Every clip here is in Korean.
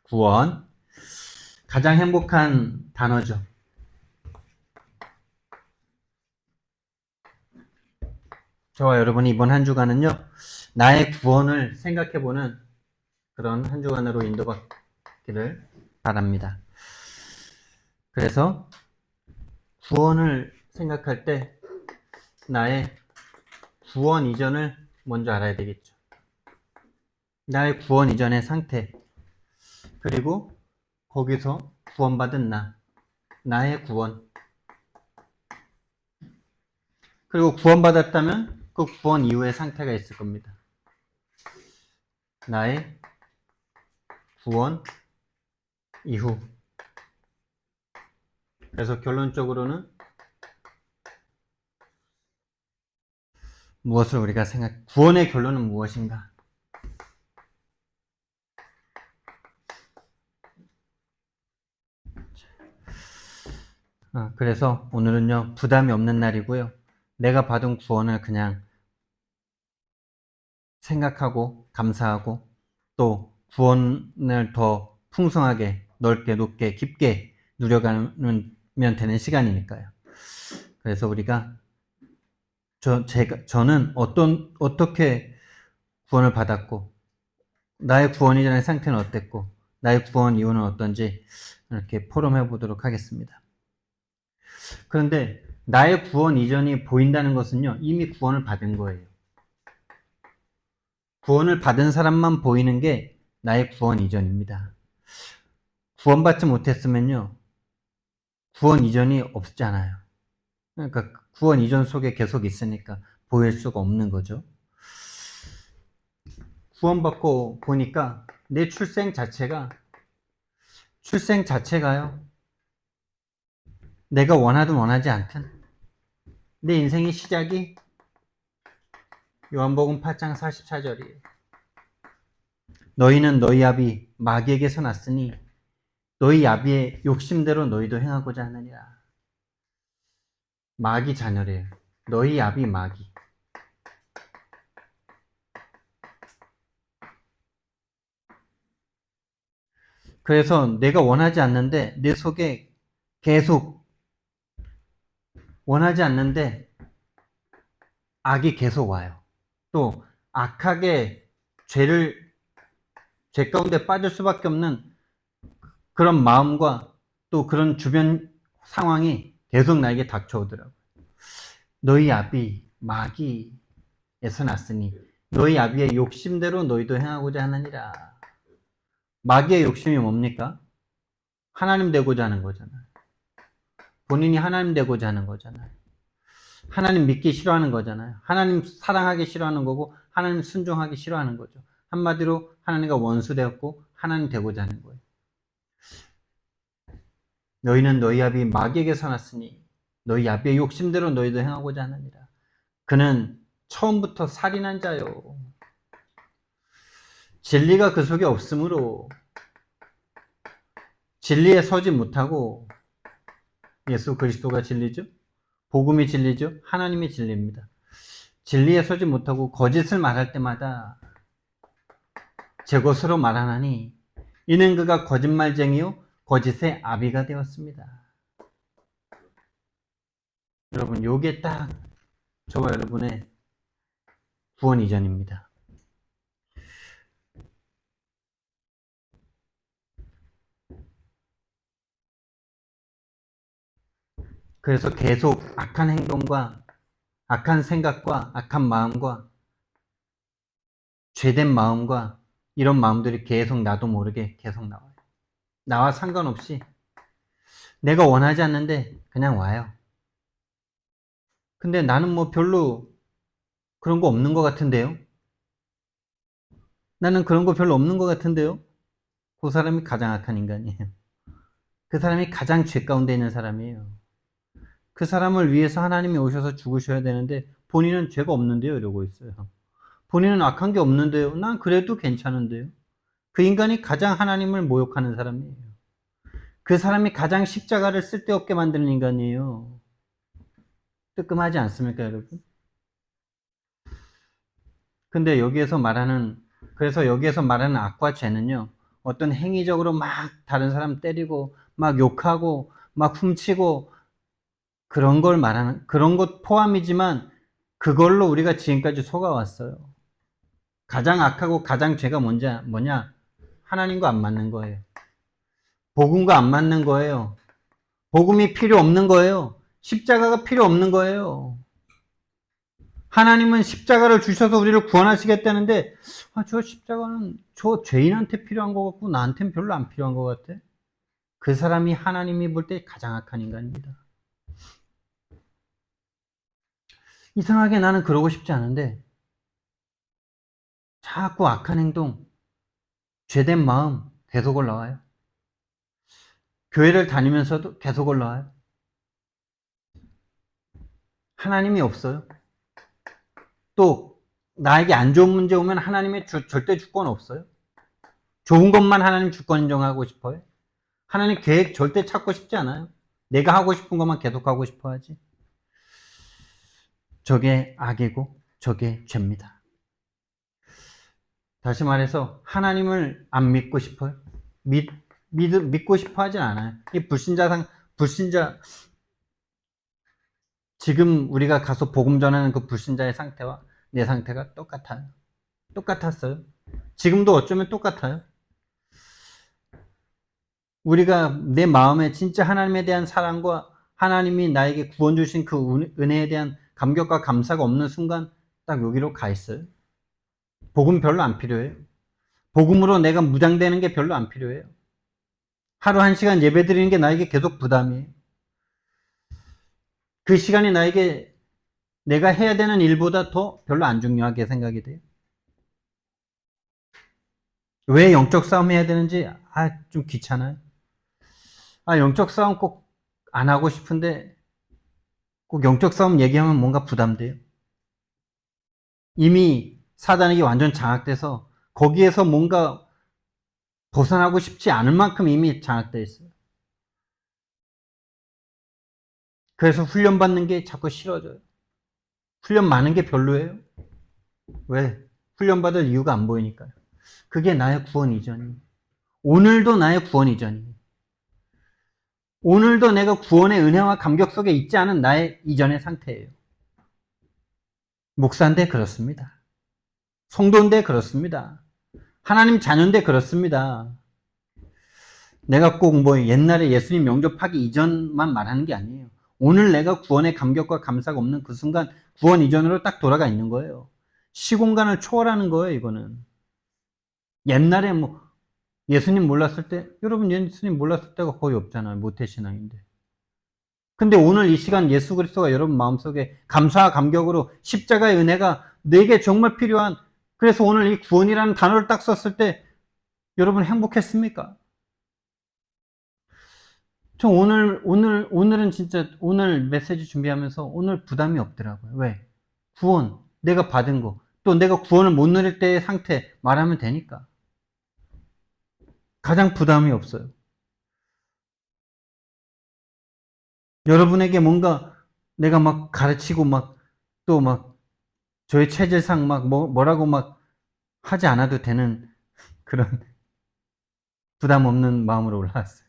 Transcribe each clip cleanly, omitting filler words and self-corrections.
구원. 가장 행복한 단어죠. 저와 여러분이 이번 한 주간은요, 나의 구원을 생각해보는 그런 한 주간으로 인도받기를 바랍니다. 그래서 구원을 생각할 때 나의 구원 이전을 먼저 알아야 되겠죠. 나의 구원 이전의 상태, 그리고 거기서 구원받은 나의 구원, 그리고 구원받았다면 그 구원 이후의 상태가 있을 겁니다. 나의 구원 이후. 그래서 결론적으로는 무엇을 우리가 구원의 결론은 무엇인가? 그래서 오늘은요, 부담이 없는 날이고요. 내가 받은 구원을 그냥 생각하고 감사하고 또 구원을 더 풍성하게 넓게 높게 깊게 누려가면 되는 시간이니까요. 그래서 우리가 저는 어떻게 구원을 받았고 나의 구원 이전의 상태는 어땠고 나의 구원 이후는 어떤지 이렇게 포럼해 보도록 하겠습니다. 그런데 나의 구원 이전이 보인다는 것은요, 이미 구원을 받은 거예요. 구원을 받은 사람만 보이는 게 나의 구원 이전입니다. 구원받지 못했으면요, 구원 이전이 없잖아요. 그러니까 구원 이전 속에 계속 있으니까 보일 수가 없는 거죠. 구원받고 보니까 내 출생 자체가요, 내가 원하든 원하지 않든 내 인생의 시작이 요한복음 8장 44절이에요. 너희는 너희 아비 마귀에게서 났으니 너희 아비의 욕심대로 너희도 행하고자 하느니라. 마귀 자녀래요. 너희 아비 마귀. 그래서 내가 원하지 않는데 내 속에 계속 원하지 않는데 악이 계속 와요. 또 악하게 죄 가운데 빠질 수밖에 없는 그런 마음과 또 그런 주변 상황이 계속 나에게 닥쳐오더라고요. 너희 아비 마귀에서 났으니 너희 아비의 욕심대로 너희도 행하고자 하느니라. 마귀의 욕심이 뭡니까? 하나님 되고자 하는 거잖아요. 본인이 하나님 되고자 하는 거잖아요. 하나님 믿기 싫어하는 거잖아요. 하나님 사랑하기 싫어하는 거고 하나님 순종하기 싫어하는 거죠. 한마디로 하나님과 원수되었고 하나님 되고자 하는 거예요. 너희는 너희 아비 마귀에게서 났으니 너희 아비의 욕심대로 너희도 행하고자 하느니라. 그는 처음부터 살인한 자요. 진리가 그 속에 없으므로 진리에 서지 못하고, 예수 그리스도가 진리죠? 복음이 진리죠? 하나님이 진리입니다. 진리에 서지 못하고 거짓을 말할 때마다 제 것으로 말하나니 이는 그가 거짓말쟁이요 거짓의 아비가 되었습니다. 여러분, 요게 딱 저와 여러분의 구원 이전입니다. 그래서 계속 악한 행동과 악한 생각과 악한 마음과 죄된 마음과 이런 마음들이 계속 나도 모르게 계속 나와요. 나와 상관없이 내가 원하지 않는데 그냥 와요. 근데 나는 뭐 별로 그런 거 없는 것 같은데요? 나는 그런 거 별로 없는 것 같은데요? 그 사람이 가장 악한 인간이에요. 그 사람이 가장 죄 가운데 있는 사람이에요. 그 사람을 위해서 하나님이 오셔서 죽으셔야 되는데 본인은 죄가 없는데요? 이러고 있어요. 본인은 악한 게 없는데요? 난 그래도 괜찮은데요? 그 인간이 가장 하나님을 모욕하는 사람이에요. 그 사람이 가장 십자가를 쓸데없게 만드는 인간이에요. 뜨끔하지 않습니까, 여러분? 근데 그래서 여기에서 말하는 악과 죄는요, 어떤 행위적으로 막 다른 사람 때리고 막 욕하고 막 훔치고 그런 걸 말하는, 그런 것 포함이지만 그걸로 우리가 지금까지 속아왔어요. 가장 악하고 가장 죄가 뭐냐? 하나님과 안 맞는 거예요. 복음과 안 맞는 거예요. 복음이 필요 없는 거예요. 십자가가 필요 없는 거예요. 하나님은 십자가를 주셔서 우리를 구원하시겠다는데, 저 십자가는 저 죄인한테 필요한 것 같고 나한테는 별로 안 필요한 것 같아. 그 사람이 하나님이 볼 때 가장 악한 인간입니다. 이상하게 나는 그러고 싶지 않은데 자꾸 악한 행동, 죄된 마음 계속 올라와요. 교회를 다니면서도 계속 올라와요. 하나님이 없어요. 또 나에게 안 좋은 문제 오면 하나님의 절대 주권 없어요. 좋은 것만 하나님 주권 인정하고 싶어요. 하나님 계획 절대 찾고 싶지 않아요. 내가 하고 싶은 것만 계속 하고 싶어 하지. 저게 악이고 저게 죄입니다. 다시 말해서 하나님을 안 믿고 싶어요. 믿고 싶어 하진 않아요. 이 불신자, 지금 우리가 가서 복음 전하는 그 불신자의 상태와 내 상태가 똑같아요. 똑같았어요. 지금도 어쩌면 똑같아요. 우리가 내 마음에 진짜 하나님에 대한 사랑과 하나님이 나에게 구원 주신 그 은혜에 대한 감격과 감사가 없는 순간 딱 여기로 가 있어요. 복음 별로 안 필요해요. 복음으로 내가 무장되는 게 별로 안 필요해요. 하루 1시간 예배 드리는 게 나에게 계속 부담이에요. 그 시간이 나에게 내가 해야 되는 일보다 더 별로 안 중요하게 생각이 돼요. 왜 영적 싸움 해야 되는지 좀 귀찮아요. 영적 싸움 꼭 안 하고 싶은데 꼭 영적 싸움 얘기하면 뭔가 부담돼요. 이미 사단에게 완전 장악돼서 거기에서 뭔가 벗어나고 싶지 않을 만큼 이미 장악되어 있어요. 그래서 훈련받는 게 자꾸 싫어져요. 훈련 많은 게 별로예요. 왜? 훈련받을 이유가 안 보이니까요. 그게 나의 구원 이전이에요. 오늘도 나의 구원 이전이에요. 오늘도 내가 구원의 은혜와 감격 속에 있지 않은 나의 이전의 상태예요. 목사인데 그렇습니다. 성도인데 그렇습니다. 하나님 자녀인데 그렇습니다. 내가 꼭 옛날에 예수님 영접하기 이전만 말하는 게 아니에요. 오늘 내가 구원의 감격과 감사가 없는 그 순간 구원 이전으로 딱 돌아가 있는 거예요. 시공간을 초월하는 거예요, 이거는. 옛날에 예수님 몰랐을 때, 여러분 예수님 몰랐을 때가 거의 없잖아요. 모태신앙인데. 근데 오늘 이 시간 예수 그리스도가 여러분 마음속에 감사와 감격으로 십자가의 은혜가 내게 정말 필요한, 그래서 오늘 이 구원이라는 단어를 딱 썼을 때 여러분 행복했습니까? 저 오늘은 진짜 오늘 메시지 준비하면서 오늘 부담이 없더라고요. 왜? 구원, 내가 받은 거, 또 내가 구원을 못 누릴 때의 상태 말하면 되니까. 가장 부담이 없어요. 여러분에게 뭔가 내가 막 가르치고 또 저의 체질상 뭐라고 하지 않아도 되는 그런 부담 없는 마음으로 올라왔어요.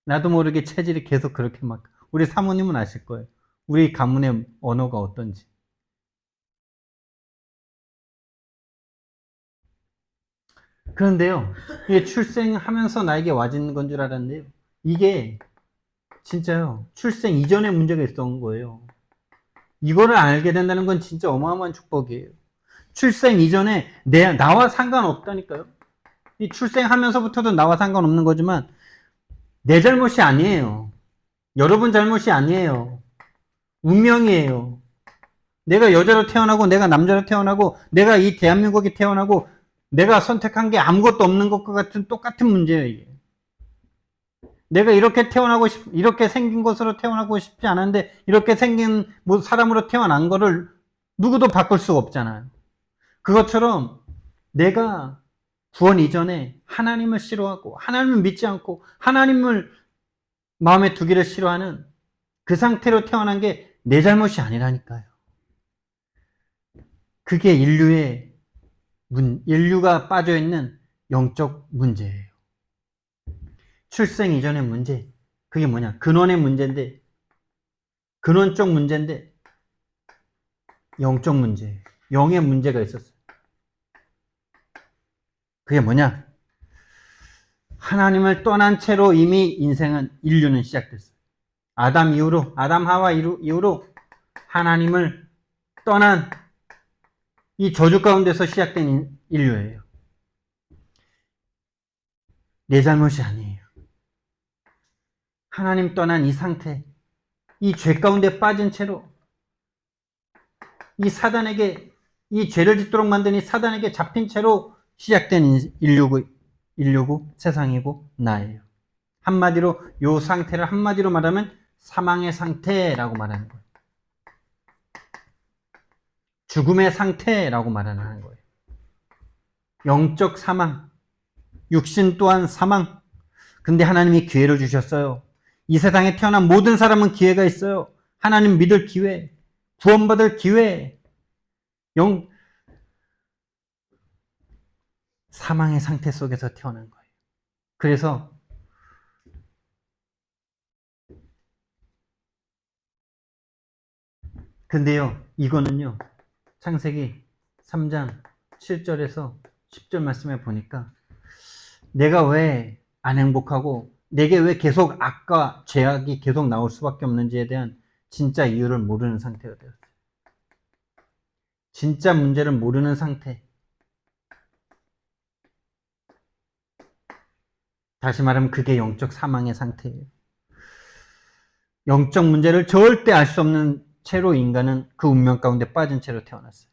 나도 모르게 체질이 계속 그렇게 우리 사모님은 아실 거예요. 우리 가문의 언어가 어떤지. 그런데요, 이게 출생하면서 나에게 와진 건 줄 알았는데요. 이게 진짜요, 출생 이전에 문제가 있었던 거예요. 이거를 알게 된다는 건 진짜 어마어마한 축복이에요. 출생 이전에 나와 상관없다니까요. 이 출생하면서부터도 나와 상관없는 거지만 내 잘못이 아니에요. 여러분 잘못이 아니에요. 운명이에요. 내가 여자로 태어나고 내가 남자로 태어나고 내가 이 대한민국에 태어나고 내가 선택한 게 아무것도 없는 것과 같은 똑같은 문제예요. 이게. 내가 이렇게 생긴 것으로 태어나고 싶지 않은데 이렇게 생긴 사람으로 태어난 거를 누구도 바꿀 수가 없잖아요. 그것처럼 내가 구원 이전에 하나님을 싫어하고 하나님을 믿지 않고 하나님을 마음에 두기를 싫어하는 그 상태로 태어난 게 내 잘못이 아니라니까요. 그게 인류가 빠져있는 영적 문제예요. 출생 이전의 문제. 그게 뭐냐? 근원의 문제인데, 근원적 문제인데, 영적 문제. 영의 문제가 있었어요. 그게 뭐냐? 하나님을 떠난 채로 이미 인류는 시작됐어요. 아담 하와 이후로 하나님을 떠난 이 저주 가운데서 시작된 인류예요. 내 잘못이 아니에요. 하나님 떠난 이 상태, 이 죄 가운데 빠진 채로 이 사단에게, 이 죄를 짓도록 만든 이 사단에게 잡힌 채로 시작된 인류고 세상이고 나예요. 한마디로 이 상태를 한마디로 말하면 사망의 상태라고 말하는 거예요. 죽음의 상태라고 말하는 거예요. 영적 사망, 육신 또한 사망. 근데 하나님이 기회를 주셨어요. 이 세상에 태어난 모든 사람은 기회가 있어요. 하나님 믿을 기회, 구원받을 기회. 사망의 상태 속에서 태어난 거예요. 그래서 근데요, 이거는요, 창세기 3장 7절에서 10절 말씀에 보니까 내가 왜 안 행복하고 내게 왜 계속 악과 죄악이 계속 나올 수밖에 없는지에 대한 진짜 이유를 모르는 상태가 되었어요. 진짜 문제를 모르는 상태. 다시 말하면 그게 영적 사망의 상태예요. 영적 문제를 절대 알 수 없는 채로 인간은 그 운명 가운데 빠진 채로 태어났어요.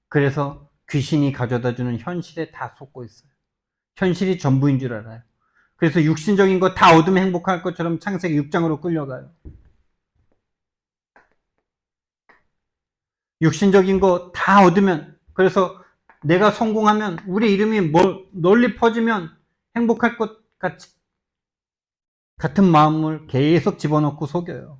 그래서 귀신이 가져다주는 현실에 다 속고 있어요. 현실이 전부인 줄 알아요. 그래서 육신적인 거 다 얻으면 행복할 것처럼 창세기 6장으로 끌려가요. 육신적인 거 다 얻으면, 그래서 내가 성공하면, 우리 이름이 널리 퍼지면 행복할 것 같은 마음을 계속 집어넣고 속여요.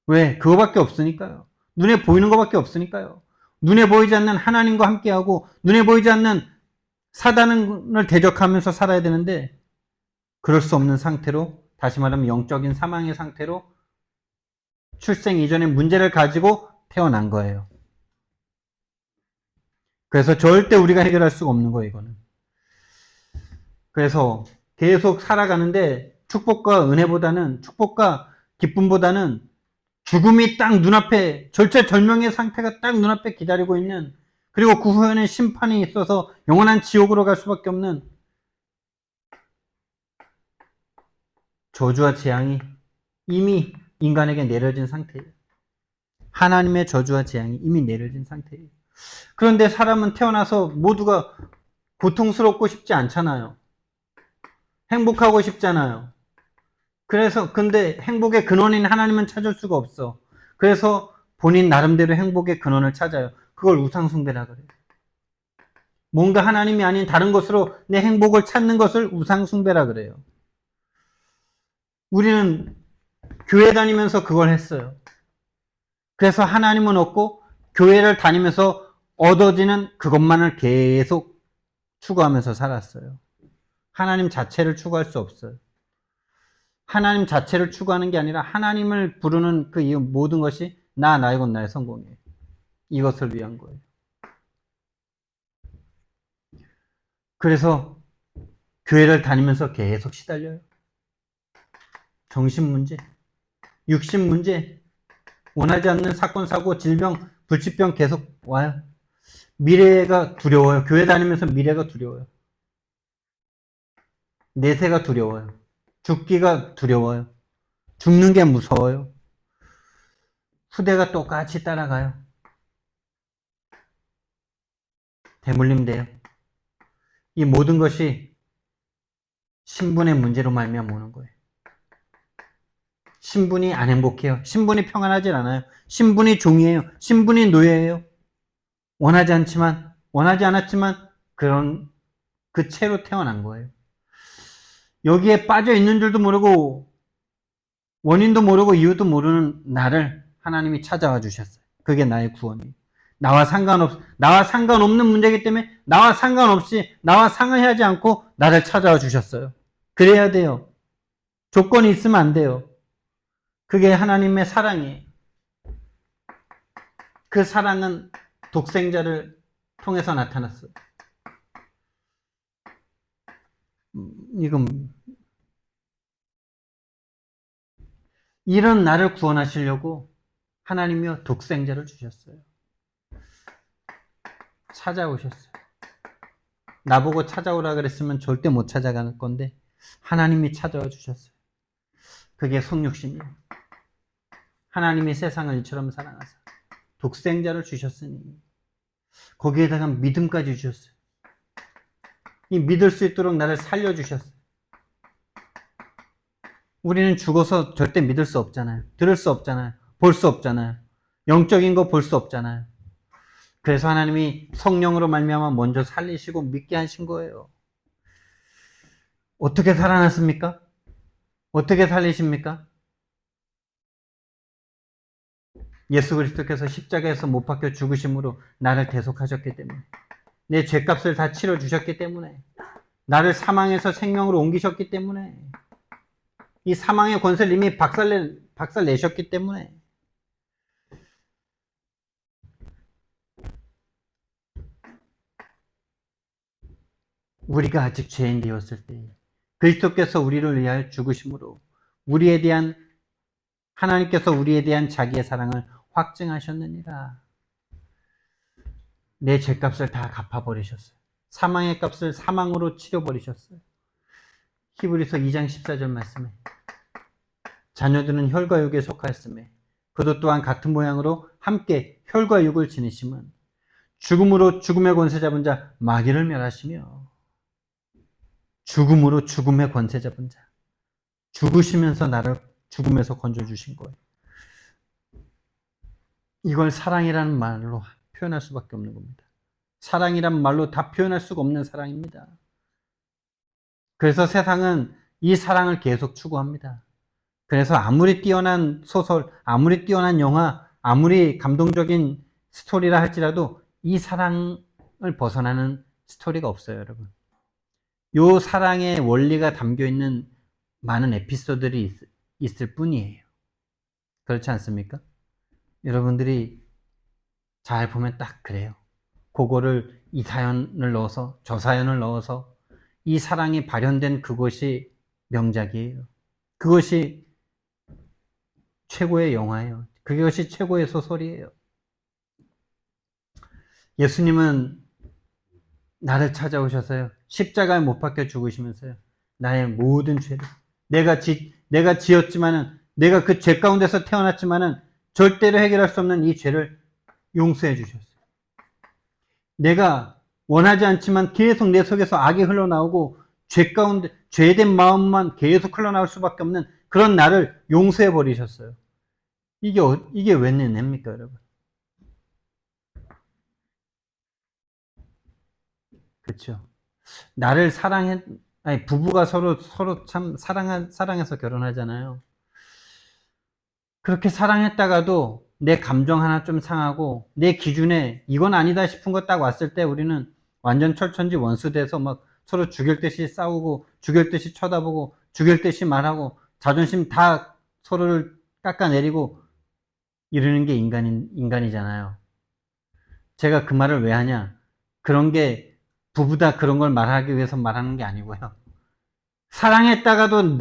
왜? 그거밖에 없으니까요. 눈에 보이는 것밖에 없으니까요. 눈에 보이지 않는 하나님과 함께하고 눈에 보이지 않는 사단을 대적하면서 살아야 되는데 그럴 수 없는 상태로, 다시 말하면 영적인 사망의 상태로 출생 이전의 문제를 가지고 태어난 거예요. 그래서 절대 우리가 해결할 수가 없는 거예요, 이거는. 그래서 계속 살아가는데 축복과 은혜보다는, 축복과 기쁨보다는 죽음이 딱 눈앞에, 절체절명의 상태가 딱 눈앞에 기다리고 있는, 그리고 그 후에는 심판이 있어서 영원한 지옥으로 갈 수밖에 없는 저주와 재앙이 이미 인간에게 내려진 상태예요. 하나님의 저주와 재앙이 이미 내려진 상태예요. 그런데 사람은 태어나서 모두가 고통스럽고 싶지 않잖아요. 행복하고 싶잖아요. 그래서 근데 행복의 근원인 하나님은 찾을 수가 없어. 그래서 본인 나름대로 행복의 근원을 찾아요. 그걸 우상숭배라 그래요. 뭔가 하나님이 아닌 다른 것으로 내 행복을 찾는 것을 우상숭배라 그래요. 우리는 교회 다니면서 그걸 했어요. 그래서 하나님은 없고 교회를 다니면서 얻어지는 그것만을 계속 추구하면서 살았어요. 하나님 자체를 추구할 수 없어요. 하나님 자체를 추구하는 게 아니라 하나님을 부르는 그 모든 것이 나의 것 나의 성공이에요. 이것을 위한 거예요. 그래서 교회를 다니면서 계속 시달려요. 정신 문제, 육신 문제, 원하지 않는 사건, 사고, 질병, 불치병 계속 와요. 미래가 두려워요. 교회 다니면서 미래가 두려워요. 내세가 두려워요. 죽기가 두려워요. 죽는 게 무서워요. 후대가 똑같이 따라가요. 대물림돼요. 이 모든 것이 신분의 문제로 말미암아 오는 거예요. 신분이 안 행복해요. 신분이 평안하지 않아요. 신분이 종이에요. 신분이 노예예요. 원하지 않았지만 그런 그 채로 태어난 거예요. 여기에 빠져 있는 줄도 모르고 원인도 모르고 이유도 모르는 나를 하나님이 찾아와 주셨어요. 그게 나의 구원이에요. 나와 상관없는 문제이기 때문에 나와 상관없이, 나와 상의하지 않고 나를 찾아와 주셨어요. 그래야 돼요. 조건이 있으면 안 돼요. 그게 하나님의 사랑이에요. 그 사랑은 독생자를 통해서 나타났어요. 이건, 이런 나를 구원하시려고 하나님이요 독생자를 주셨어요. 찾아오셨어요. 나보고 찾아오라 그랬으면 절대 못 찾아갈 건데 하나님이 찾아와 주셨어요. 그게 속육신이에요. 하나님이 세상을 이처럼 사랑하사 독생자를 주셨으니 거기에다가 믿음까지 주셨어요. 이 믿을 수 있도록 나를 살려주셨어요. 우리는 죽어서 절대 믿을 수 없잖아요. 들을 수 없잖아요. 볼 수 없잖아요. 영적인 거 볼 수 없잖아요. 그래서 하나님이 성령으로 말미암아 먼저 살리시고 믿게 하신 거예요. 어떻게 살아났습니까? 어떻게 살리십니까? 예수 그리스도께서 십자가에서 못 박혀 죽으심으로 나를 대속하셨기 때문에, 내 죄값을 다 치러주셨기 때문에, 나를 사망에서 생명으로 옮기셨기 때문에, 이 사망의 권세를 이미 박살내셨기 때문에, 우리가 아직 죄인 되었을 때 그리스도께서 우리를 위하여 죽으심으로 하나님께서 우리에 대한 자기의 사랑을 확증하셨느니라. 내 죄값을 다 갚아버리셨어요. 사망의 값을 사망으로 치러버리셨어요. 히브리서 2장 14절 말씀에 자녀들은 혈과 육에 속하였음에 그도 또한 같은 모양으로 함께 혈과 육을 지니심은 죽음으로 죽음의 권세 잡은 자 마귀를 멸하시며, 죽음으로 죽음의 권세 잡은 자, 죽으시면서 나를 죽음에서 건져주신 거예요. 이걸 사랑이라는 말로 표현할 수밖에 없는 겁니다. 사랑이란 말로 다 표현할 수가 없는 사랑입니다. 그래서 세상은 이 사랑을 계속 추구합니다. 그래서 아무리 뛰어난 소설, 아무리 뛰어난 영화, 아무리 감동적인 스토리라 할지라도 이 사랑을 벗어나는 스토리가 없어요, 여러분. 요 사랑의 원리가 담겨있는 많은 에피소드들이 있을 뿐이에요. 그렇지 않습니까? 여러분들이 잘 보면 딱 그래요. 그거를 이 사연을 넣어서, 저 사연을 넣어서 이 사랑이 발현된 그것이 명작이에요. 그것이 최고의 영화예요. 그것이 최고의 소설이에요. 예수님은 나를 찾아오셔서요, 십자가에 못 박혀 죽으시면서요, 나의 모든 죄를, 내가 지었지만은, 내가 그 죄 가운데서 태어났지만은 절대로 해결할 수 없는 이 죄를 용서해 주셨어요. 내가 원하지 않지만 계속 내 속에서 악이 흘러나오고 죄 가운데 죄된 마음만 계속 흘러나올 수밖에 없는 그런 나를 용서해 버리셨어요. 이게 웬일입니까, 여러분? 그렇죠? 나를 부부가 서로 참 사랑해서 결혼하잖아요. 그렇게 사랑했다가도 내 감정 하나 좀 상하고 내 기준에 이건 아니다 싶은 거 딱 왔을 때 우리는 완전 철천지 원수 돼서 막 서로 죽일 듯이 싸우고 죽일 듯이 쳐다보고 죽일 듯이 말하고 자존심 다 서로를 깎아내리고 이러는 게 인간이잖아요. 제가 그 말을 왜 하냐? 그런 게 부부다 그런 걸 말하기 위해서 말하는 게 아니고요. 사랑했다가도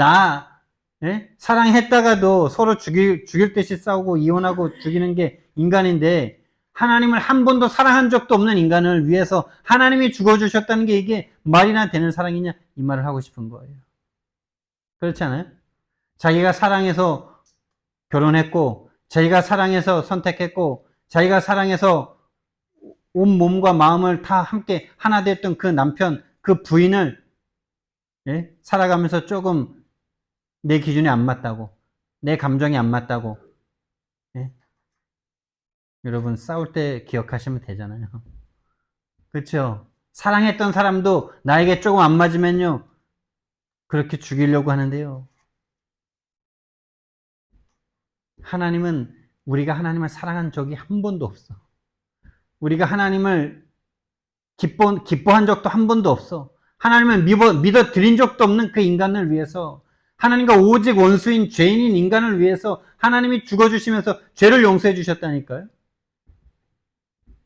사랑했다가도 서로 죽일 듯이 싸우고 이혼하고 죽이는 게 인간인데, 하나님을 한 번도 사랑한 적도 없는 인간을 위해서 하나님이 죽어주셨다는 게 이게 말이나 되는 사랑이냐? 이 말을 하고 싶은 거예요. 그렇지 않아요? 자기가 사랑해서 결혼했고, 자기가 사랑해서 선택했고, 자기가 사랑해서 온 몸과 마음을 다 함께 하나 됐던 그 남편, 그 부인을 살아가면서 조금 내 기준이 안 맞다고, 내 감정이 안 맞다고, 여러분 싸울 때 기억하시면 되잖아요. 그렇죠? 사랑했던 사람도 나에게 조금 안 맞으면요, 그렇게 죽이려고 하는데요. 하나님은, 우리가 하나님을 사랑한 적이 한 번도 없어. 우리가 하나님을 기뻐한 적도 한 번도 없어. 하나님을 믿어 드린 적도 없는 그 인간을 위해서, 하나님과 오직 원수인 죄인인 인간을 위해서 하나님이 죽어주시면서 죄를 용서해 주셨다니까요.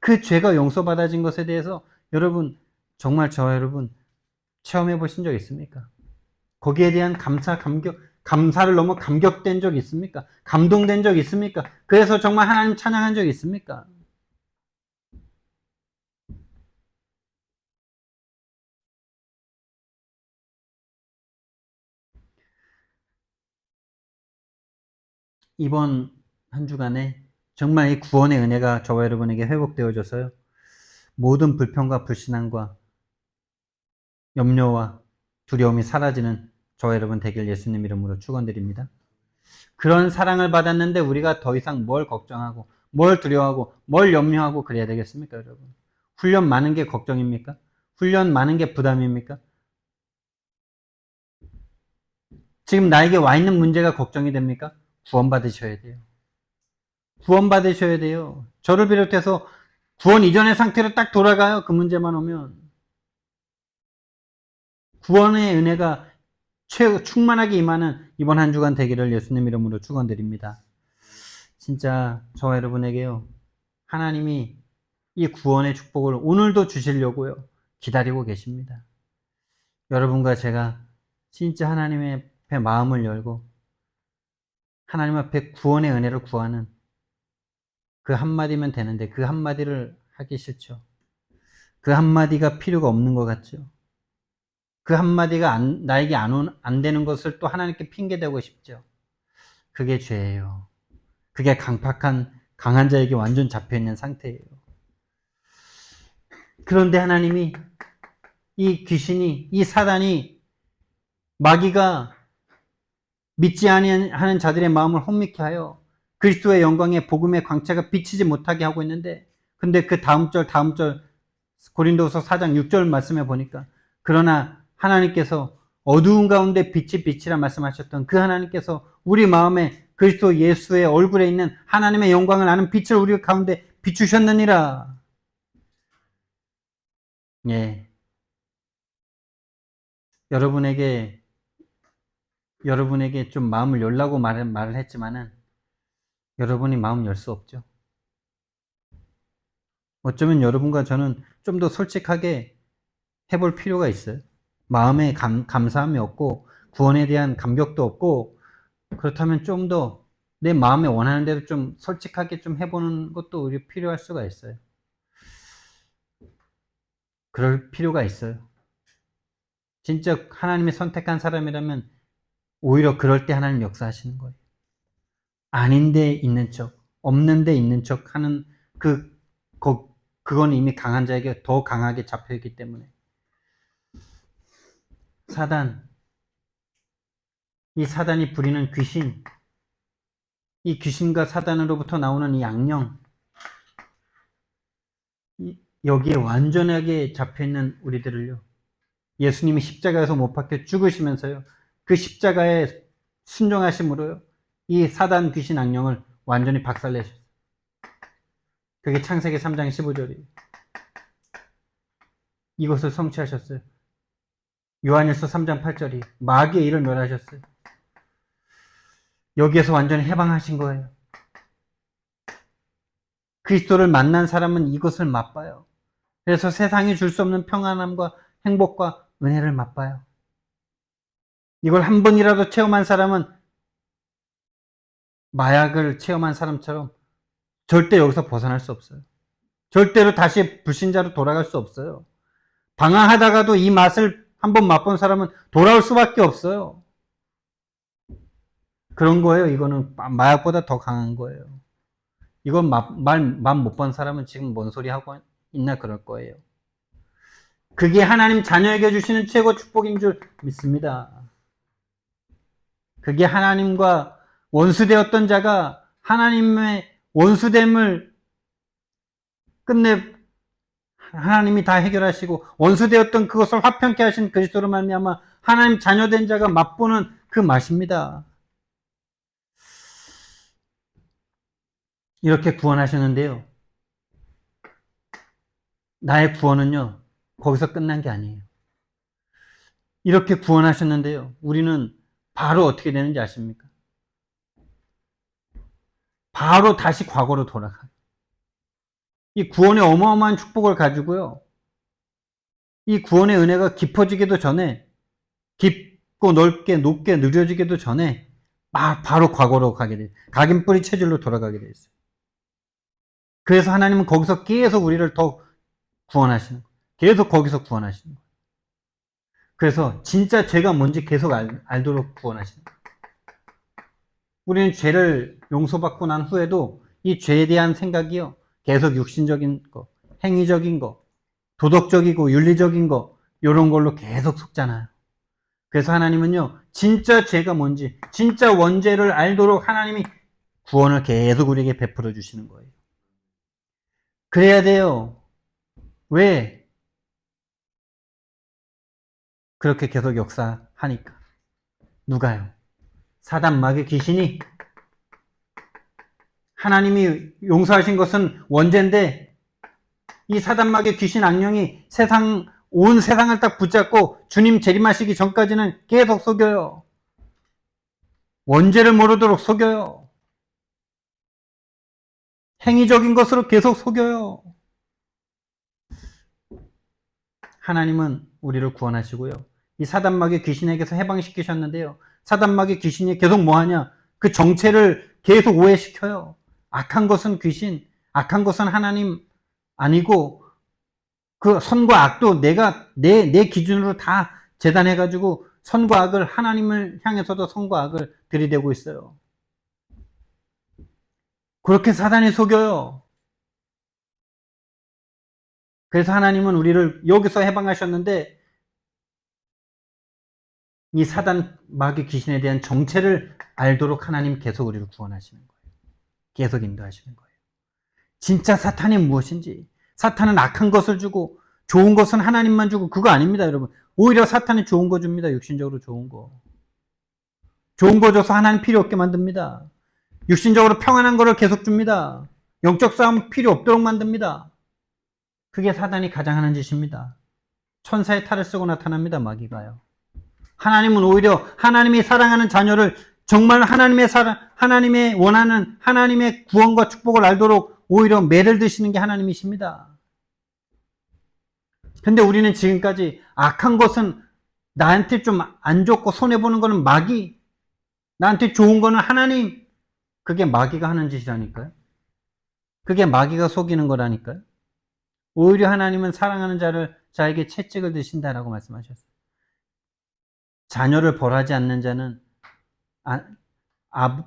그 죄가 용서받아진 것에 대해서 여러분, 정말 저와 여러분 체험해 보신 적 있습니까? 거기에 대한 감사를 넘어 감격된 적 있습니까? 감동된 적 있습니까? 그래서 정말 하나님 찬양한 적 있습니까? 이번 한 주간에 정말 이 구원의 은혜가 저와 여러분에게 회복되어져서요. 모든 불평과 불신앙과 염려와 두려움이 사라지는 저와 여러분 되길 예수님 이름으로 축원드립니다. 그런 사랑을 받았는데 우리가 더 이상 뭘 걱정하고 뭘 두려워하고 뭘 염려하고 그래야 되겠습니까, 여러분? 훈련 많은 게 걱정입니까? 훈련 많은 게 부담입니까? 지금 나에게 와 있는 문제가 걱정이 됩니까? 구원받으셔야 돼요. 구원받으셔야 돼요. 저를 비롯해서 구원 이전의 상태로 딱 돌아가요. 그 문제만 오면. 구원의 은혜가 충만하게 임하는 이번 한 주간 되기를 예수님 이름으로 축원드립니다. 진짜 저와 여러분에게요. 하나님이 이 구원의 축복을 오늘도 주시려고요. 기다리고 계십니다. 여러분과 제가 진짜 하나님의 앞에 마음을 열고 하나님 앞에 구원의 은혜를 구하는 그 한마디면 되는데 그 한마디를 하기 싫죠. 그 한마디가 필요가 없는 것 같죠. 그 한마디가 나에게 안 되는 것을 또 하나님께 핑계대고 싶죠. 그게 죄예요. 그게 강한 자에게 완전 잡혀있는 상태예요. 그런데 하나님이 이 귀신이, 이 사단이, 마귀가 믿지 아니하는 자들의 마음을 혼미케 하여 그리스도의 영광의 복음의 광채가 비치지 못하게 하고 있는데, 근데 그 다음 절 고린도후서 4장 6절 말씀에 보니까, 그러나 하나님께서 어두운 가운데 빛이라 말씀하셨던 그 하나님께서 우리 마음에 그리스도 예수의 얼굴에 있는 하나님의 영광을 아는 빛을 우리 가운데 비추셨느니라. 예. 여러분에게 좀 마음을 열라고 말을 했지만은 여러분이 마음 열 수 없죠. 어쩌면 여러분과 저는 좀 더 솔직하게 해볼 필요가 있어요. 마음에 감사함이 없고 구원에 대한 감격도 없고, 그렇다면 좀 더 내 마음에 원하는 대로 좀 솔직하게 좀 해보는 것도 우리 필요할 수가 있어요. 그럴 필요가 있어요. 진짜 하나님이 선택한 사람이라면 오히려 그럴 때 하나님 역사하시는 거예요. 아닌데 있는 척, 없는데 있는 척 하는 그건 이미 강한 자에게 더 강하게 잡혀있기 때문에. 이 사단이 부리는 귀신, 이 귀신과 사단으로부터 나오는 이 악령, 여기에 완전하게 잡혀있는 우리들을요, 예수님이 십자가에서 못 박혀 죽으시면서요, 그 십자가에 순종하심으로요, 이 사단 귀신 악령을 완전히 박살내셨어요. 그게 창세기 3장 15절이에요. 이것을 성취하셨어요. 요한일서 3장 8절이 마귀의 일을 멸하셨어요. 여기에서 완전히 해방하신 거예요. 그리스도를 만난 사람은 이것을 맛봐요. 그래서 세상이 줄 수 없는 평안함과 행복과 은혜를 맛봐요. 이걸 한 번이라도 체험한 사람은 마약을 체험한 사람처럼 절대 여기서 벗어날 수 없어요. 절대로 다시 불신자로 돌아갈 수 없어요. 방황하다가도 이 맛을 한번 맛본 사람은 돌아올 수밖에 없어요. 그런 거예요. 이거는 마약보다 더 강한 거예요. 이건 맛 못 본 사람은 지금 뭔 소리 하고 있나 그럴 거예요. 그게 하나님 자녀에게 주시는 최고 축복인 줄 믿습니다. 그게 하나님과 원수되었던 자가 하나님의 원수됨을 끝내 하나님이 다 해결하시고 원수되었던 그것을 화평케 하신 그리스도로 말미암아 하나님 자녀된 자가 맛보는 그 맛입니다. 이렇게 구원하셨는데요. 나의 구원은요, 거기서 끝난 게 아니에요. 이렇게 구원하셨는데요, 우리는 바로 어떻게 되는지 아십니까? 바로 다시 과거로 돌아가요. 이 구원의 어마어마한 축복을 가지고요, 이 구원의 은혜가 깊어지기도 전에, 깊고 넓게 높게 누려지기도 전에 바로 과거로 가게 돼요. 각인뿌리 체질로 돌아가게 돼 있어요. 그래서 하나님은 거기서 계속 우리를 더 구원하시는 거예요. 계속 거기서 구원하시는 거예요. 그래서 진짜 죄가 뭔지 계속 알도록 구원하시는 거예요. 우리는 죄를 용서받고 난 후에도 이 죄에 대한 생각이요, 계속 육신적인 거, 행위적인 거, 도덕적이고 윤리적인 거, 이런 걸로 계속 속잖아요. 그래서 하나님은요, 진짜 죄가 뭔지, 진짜 원죄를 알도록 하나님이 구원을 계속 우리에게 베풀어 주시는 거예요. 그래야 돼요. 왜? 그렇게 계속 역사하니까. 누가요? 사단 마귀 귀신이, 하나님이 용서하신 것은 원죄인데 이 사단 마귀 귀신 악령이 온 세상을 딱 붙잡고 주님 재림하시기 전까지는 계속 속여요. 원죄를 모르도록 속여요. 행위적인 것으로 계속 속여요. 하나님은 우리를 구원하시고요, 이 사단 마귀 귀신에게서 해방시키셨는데요, 사단 마귀 귀신이 계속 뭐하냐? 그 정체를 계속 오해시켜요. 악한 것은 귀신, 악한 것은 하나님 아니고, 그 선과 악도 내 기준으로 다 재단해가지고 선과 악을, 하나님을 향해서도 선과 악을 들이대고 있어요. 그렇게 사단이 속여요. 그래서 하나님은 우리를 여기서 해방하셨는데 이 사단 마귀 귀신에 대한 정체를 알도록 하나님 계속 우리를 구원하시는 거예요. 계속 인도하시는 거예요. 진짜 사탄이 무엇인지, 사탄은 악한 것을 주고 좋은 것은 하나님만 주고, 그거 아닙니다, 여러분. 오히려 사탄이 좋은 거 줍니다. 육신적으로 좋은 거. 좋은 거 줘서 하나님 필요 없게 만듭니다. 육신적으로 평안한 거를 계속 줍니다. 영적 싸움 필요 없도록 만듭니다. 그게 사단이 가장 하는 짓입니다. 천사의 탈을 쓰고 나타납니다, 마귀가요. 하나님은 오히려 하나님이 사랑하는 자녀를 정말 하나님의 원하는 하나님의 구원과 축복을 알도록 오히려 매를 드시는 게 하나님이십니다. 근데 우리는 지금까지 악한 것은 나한테 좀 안 좋고 손해보는 거는 마귀, 나한테 좋은 거는 하나님, 그게 마귀가 하는 짓이라니까요. 그게 마귀가 속이는 거라니까요. 오히려 하나님은 사랑하는 자에게 채찍을 드신다라고 말씀하셨어요. 자녀를 벌하지 않는 자는,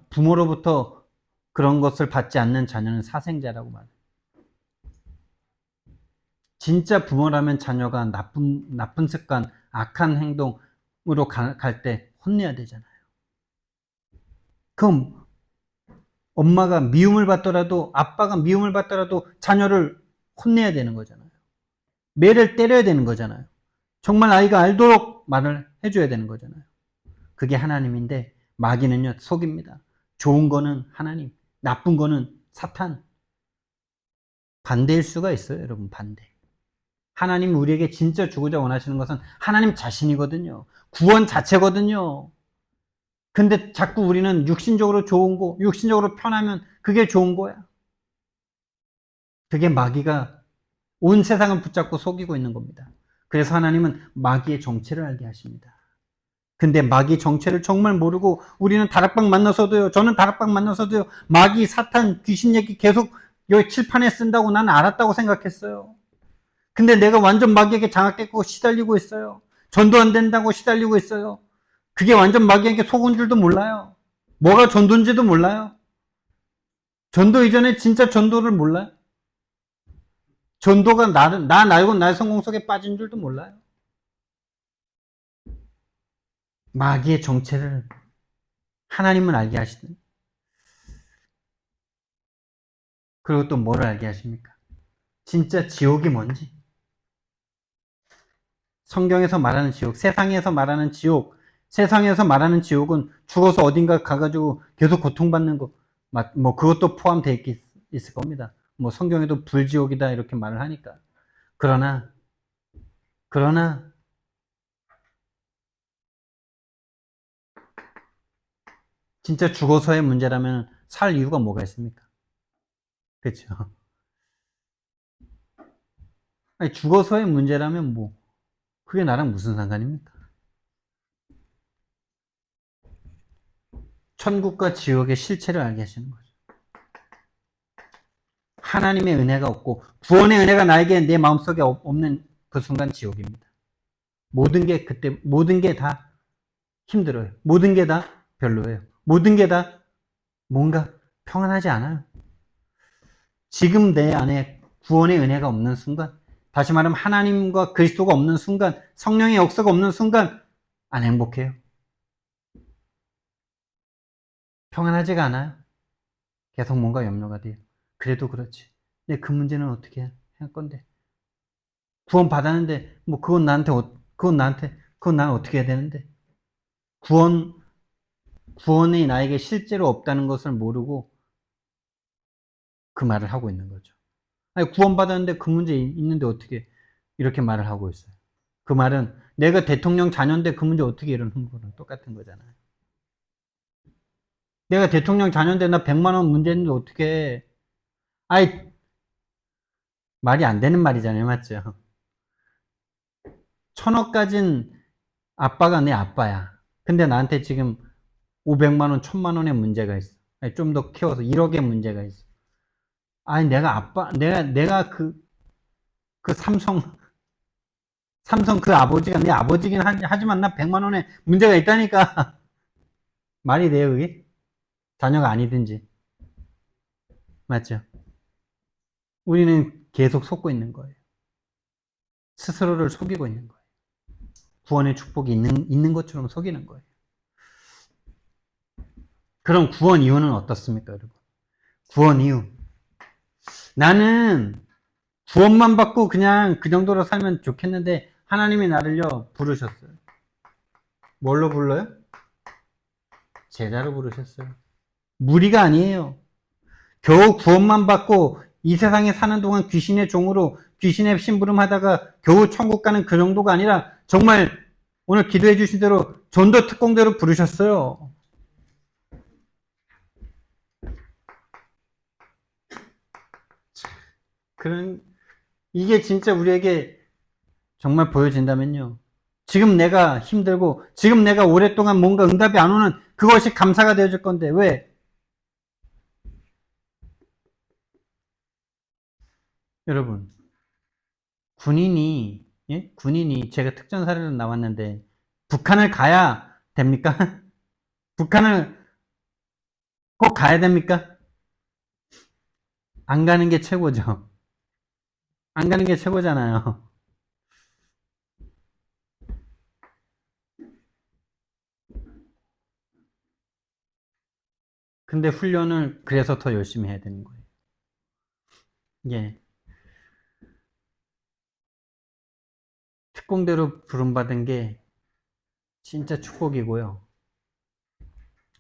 부모로부터 그런 것을 받지 않는 자녀는 사생자라고 말해요. 진짜 부모라면 자녀가 나쁜 습관, 악한 행동으로 갈 때 혼내야 되잖아요. 그럼 엄마가 미움을 받더라도, 아빠가 미움을 받더라도 자녀를 혼내야 되는 거잖아요. 매를 때려야 되는 거잖아요. 정말 아이가 알도록 말을 해줘야 되는 거잖아요. 그게 하나님인데 마귀는요, 속입니다. 좋은 거는 하나님, 나쁜 거는 사탄. 반대일 수가 있어요, 여러분. 반대. 하나님이 우리에게 진짜 주고자 원하시는 것은 하나님 자신이거든요. 구원 자체거든요. 근데 자꾸 우리는 육신적으로 좋은 거, 육신적으로 편하면 그게 좋은 거야. 그게 마귀가 온 세상을 붙잡고 속이고 있는 겁니다. 그래서 하나님은 마귀의 정체를 알게 하십니다. 근데 마귀 정체를 정말 모르고 우리는 다락방 만나서도요, 저는 다락방 만나서도요, 마귀, 사탄, 귀신 얘기 계속 여기 칠판에 쓴다고 나는 알았다고 생각했어요. 근데 내가 완전 마귀에게 장악됐고 시달리고 있어요. 전도 안 된다고 시달리고 있어요. 그게 완전 마귀에게 속은 줄도 몰라요. 뭐가 전도인지도 몰라요. 전도 이전에 진짜 전도를 몰라요. 전도가 나 말고 나의 성공 속에 빠진 줄도 몰라요. 마귀의 정체를 하나님은 알게 하시든, 그리고 또 뭐를 알게 하십니까? 진짜 지옥이 뭔지. 성경에서 말하는 지옥, 세상에서 말하는 지옥, 세상에서 말하는 지옥은 죽어서 어딘가 가가지고 계속 고통받는 거, 뭐 그것도 포함되어 있을 겁니다. 뭐 성경에도 불지옥이다 이렇게 말을 하니까. 그러나 진짜 죽어서의 문제라면 살 이유가 뭐가 있습니까? 그렇죠? 아니, 죽어서의 문제라면 뭐 그게 나랑 무슨 상관입니까? 천국과 지옥의 실체를 알게 하시는 거죠. 하나님의 은혜가 없고 구원의 은혜가 나에게 내 마음속에 없는 그 순간 지옥입니다. 모든 게 그때 모든 게 다 힘들어요. 모든 게 다 별로예요. 모든 게 다 뭔가 평안하지 않아요. 지금 내 안에 구원의 은혜가 없는 순간, 다시 말하면 하나님과 그리스도가 없는 순간, 성령의 역사가 없는 순간 안 행복해요. 평안하지가 않아요. 계속 뭔가 염려가 돼요. 그래도 그렇지. 근데 그 문제는 어떻게 할 건데? 구원 받았는데 뭐 그건 난 어떻게 해야 되는데? 구원이 나에게 실제로 없다는 것을 모르고 그 말을 하고 있는 거죠. 아니, 구원받았는데 그 문제 있는데 어떻게 이렇게 말을 하고 있어요. 그 말은 내가 대통령 자녀인데 그 문제 어떻게 이러는 거랑 똑같은 거잖아요. 내가 대통령 자녀인데 나 100만 원 문제 있는데 어떻게 해. 아이, 말이 안 되는 말이잖아요. 맞죠? 1,000억 가진 아빠가 내 아빠야. 근데 나한테 지금 500만 원, 1,000만 원의 문제가 있어. 좀 더 키워서 1억의 문제가 있어. 아니, 내가 그 삼성 그 아버지가 내 아버지긴 하지만 나 100만 원에 문제가 있다니까. 말이 돼요, 그게? 자녀가 아니든지. 맞죠? 우리는 계속 속고 있는 거예요. 스스로를 속이고 있는 거예요. 구원의 축복이 있는 것처럼 속이는 거예요. 그럼 구원 이유는 어떻습니까, 여러분? 구원 이유. 나는 구원만 받고 그냥 그 정도로 살면 좋겠는데 하나님이 나를요 부르셨어요. 뭘로 불러요? 제자로 부르셨어요. 무리가 아니에요. 겨우 구원만 받고 이 세상에 사는 동안 귀신의 종으로 귀신의 심부름하다가 겨우 천국 가는 그 정도가 아니라 정말 오늘 기도해 주신 대로 전도 특공대로 부르셨어요. 그런 이게 진짜 우리에게 정말 보여진다면요. 지금 내가 힘들고 지금 내가 오랫동안 뭔가 응답이 안 오는 그것이 감사가 되어줄 건데 왜? 여러분 군인이 제가 특전 사례로 나왔는데 북한을 가야 됩니까? 북한을 꼭 가야 됩니까? 안 가는 게 최고죠. 안 가는 게 최고잖아요. 근데 훈련을 그래서 더 열심히 해야 되는 거예요. 예. 특공대로 부름받은 게 진짜 축복이고요.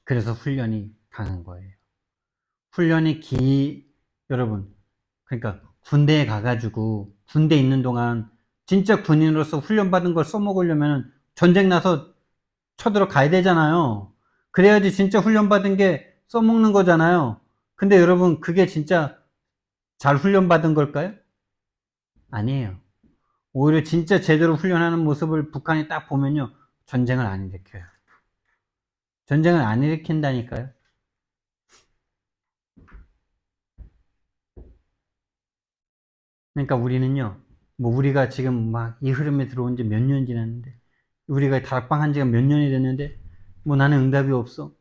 그래서 훈련이 가는 거예요. 훈련이 여러분, 그러니까 군대에 가가지고 군대 있는 동안 진짜 군인으로서 훈련받은 걸 써먹으려면 전쟁 나서 쳐들어 가야 되잖아요. 그래야지 진짜 훈련받은 게 써먹는 거잖아요. 근데 여러분, 그게 진짜 잘 훈련받은 걸까요? 아니에요. 오히려 진짜 제대로 훈련하는 모습을 북한이 딱 보면요. 전쟁을 안 일으켜요. 전쟁을 안 일으킨다니까요. 그러니까 우리는요, 뭐 우리가 지금 막 이 흐름에 들어온 지 몇 년 지났는데, 우리가 다락방 한 지가 몇 년이 됐는데, 뭐 나는 응답이 없어.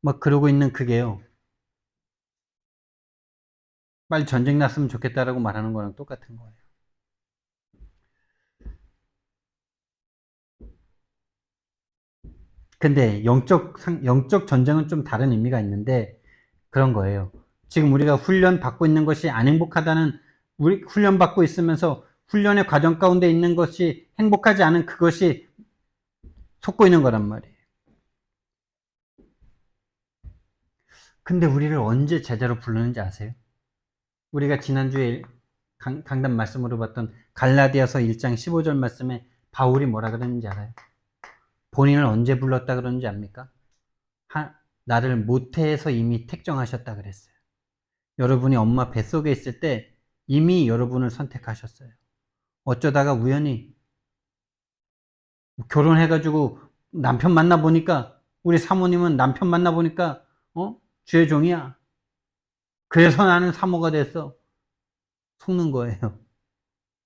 막 그러고 있는 그게요. 빨리 전쟁 났으면 좋겠다라고 말하는 거랑 똑같은 거예요. 근데 영적 전쟁은 좀 다른 의미가 있는데, 그런 거예요. 지금 우리가 훈련 받고 있는 것이 안 행복하다는, 우리 훈련 받고 있으면서 훈련의 과정 가운데 있는 것이 행복하지 않은 그것이 속고 있는 거란 말이에요. 근데 우리를 언제 제자로 부르는지 아세요? 우리가 지난주에 강단 말씀으로 봤던 갈라디아서 1장 15절 말씀에 바울이 뭐라 그랬는지 알아요? 본인을 언제 불렀다 그러는지 압니까? 나를 모태에서 이미 택정하셨다 그랬어요. 여러분이 엄마 뱃속에 있을 때 이미 여러분을 선택하셨어요. 어쩌다가 우연히 결혼해가지고 남편 만나보니까, 우리 사모님은 남편 만나보니까 주의 종이야. 그래서 나는 사모가 됐어. 속는 거예요.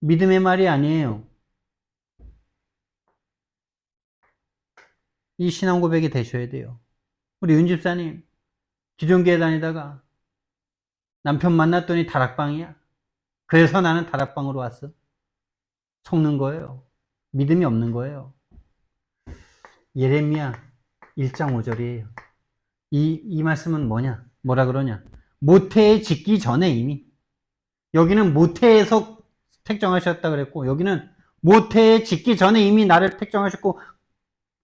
믿음의 말이 아니에요. 이 신앙 고백이 되셔야 돼요. 우리 윤 집사님, 기존교회 다니다가 남편 만났더니 다락방이야. 그래서 나는 다락방으로 왔어. 속는 거예요. 믿음이 없는 거예요. 예레미야 1장 5절이에요. 이 말씀은 뭐냐? 뭐라 그러냐? 모태에 짓기 전에 이미. 여기는 모태에서 택정하셨다 그랬고, 여기는 모태에 짓기 전에 이미 나를 택정하셨고,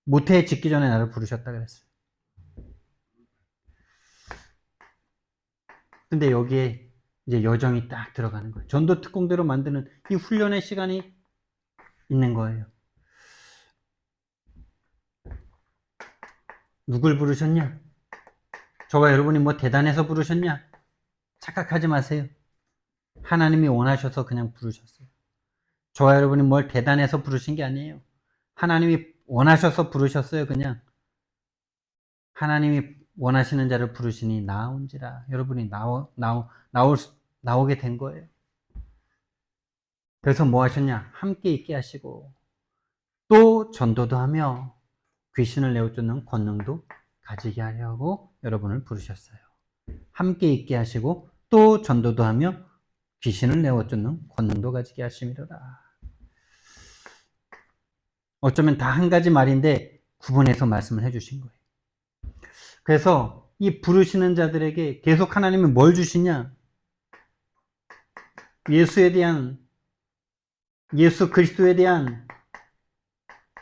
모태에 짓기 전에 나를 부르셨다 그랬어요. 근데 여기에 이제 여정이 딱 들어가는 거예요. 전도 특공대로 만드는 이 훈련의 시간이 있는 거예요. 누굴 부르셨냐? 저와 여러분이 뭐 대단해서 부르셨냐? 착각하지 마세요. 하나님이 원하셔서 그냥 부르셨어요. 저와 여러분이 뭘 대단해서 부르신 게 아니에요. 하나님이 원하셔서 부르셨어요. 그냥 하나님이 원하시는 자를 부르시니 나온지라. 여러분이 나오게 된 거예요. 그래서 뭐 하셨냐? 함께 있게 하시고 또 전도도 하며 귀신을 내어쫓는 권능도 가지게 하려고 여러분을 부르셨어요. 함께 있게 하시고 또 전도도 하며 귀신을 내어쫓는 권능도 가지게 하심이로다. 어쩌면 다 한 가지 말인데 구분해서 말씀을 해주신 거예요. 그래서 이 부르시는 자들에게 계속 하나님이 뭘 주시냐? 예수 그리스도에 대한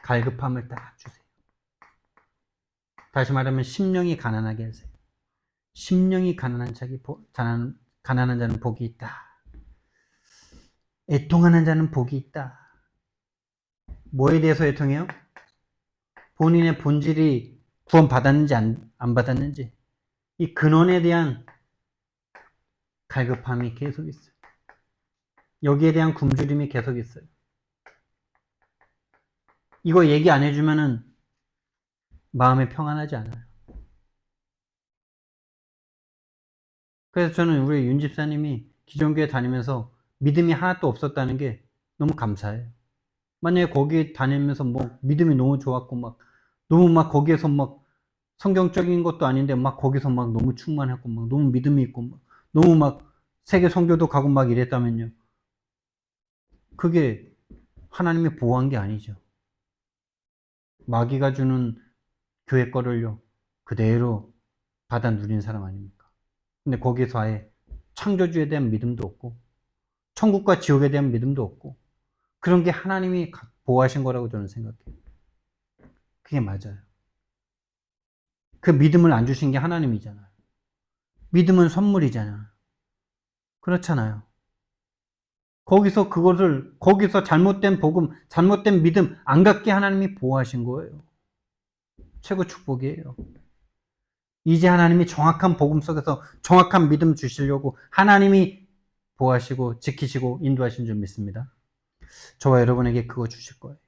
갈급함을 딱 주세요. 다시 말하면 심령이 가난하게 하세요. 심령이 가난한 자는 복이 있다. 애통하는 자는 복이 있다. 뭐에 대해서 애통해요? 본인의 본질이 구원 받았는지 안 받았는지, 이 근원에 대한 갈급함이 계속 있어요. 여기에 대한 굶주림이 계속 있어요. 이거 얘기 안 해주면은 마음이 평안하지 않아요. 그래서 저는 우리 윤 집사님이 기존교회 다니면서 믿음이 하나도 없었다는 게 너무 감사해요. 만약에 거기 다니면서 뭐 믿음이 너무 좋았고 너무 거기에서 성경적인 것도 아닌데 거기서 너무 충만했고 너무 믿음이 있고 너무 세계 선교도 가고 이랬다면요. 그게 하나님이 보호한 게 아니죠. 마귀가 주는 교회 거를요 그대로 받아 누린 사람 아닙니까? 근데 거기서 아예 창조주에 대한 믿음도 없고 천국과 지옥에 대한 믿음도 없고 그런 게 하나님이 보호하신 거라고 저는 생각해요. 그게 맞아요. 그 믿음을 안 주신 게 하나님이잖아요. 믿음은 선물이잖아요. 그렇잖아요. 거기서 잘못된 복음, 잘못된 믿음 안 갖게 하나님이 보호하신 거예요. 최고 축복이에요. 이제 하나님이 정확한 복음 속에서 정확한 믿음 주시려고 하나님이 보호하시고 지키시고 인도하신 줄 믿습니다. 저와 여러분에게 그거 주실 거예요.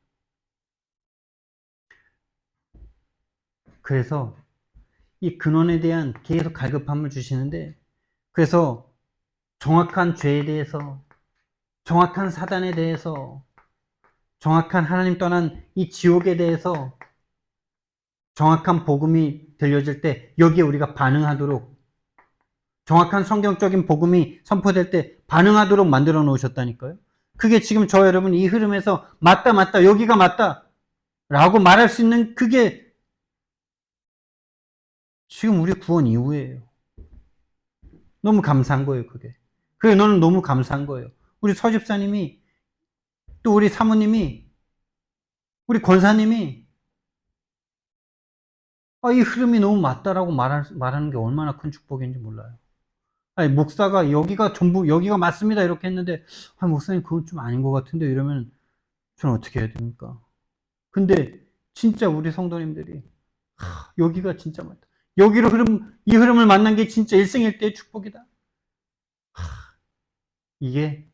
그래서 이 근원에 대한 계속 갈급함을 주시는데, 그래서 정확한 죄에 대해서, 정확한 사단에 대해서, 정확한 하나님 떠난 이 지옥에 대해서 정확한 복음이 들려질 때 여기에 우리가 반응하도록, 정확한 성경적인 복음이 선포될 때 반응하도록 만들어 놓으셨다니까요. 그게 지금 저 여러분 이 흐름에서 맞다 여기가 맞다 라고 말할 수 있는 그게 지금 우리 구원 이후예요. 너무 감사한 거예요, 그게. 그게 너는 너무 감사한 거예요. 우리 서집사님이, 또 우리 사모님이, 우리 권사님이, 이 흐름이 너무 맞다라고 말하는 게 얼마나 큰 축복인지 몰라요. 아니, 목사가 여기가 전부, 여기가 맞습니다. 이렇게 했는데, 아, 목사님, 그건 좀 아닌 것 같은데, 이러면 저는 어떻게 해야 됩니까? 근데 진짜 우리 성도님들이, 여기가 진짜 맞다. 여기로 이 흐름을 만난 게 진짜 일생일대의 축복이다. 이게,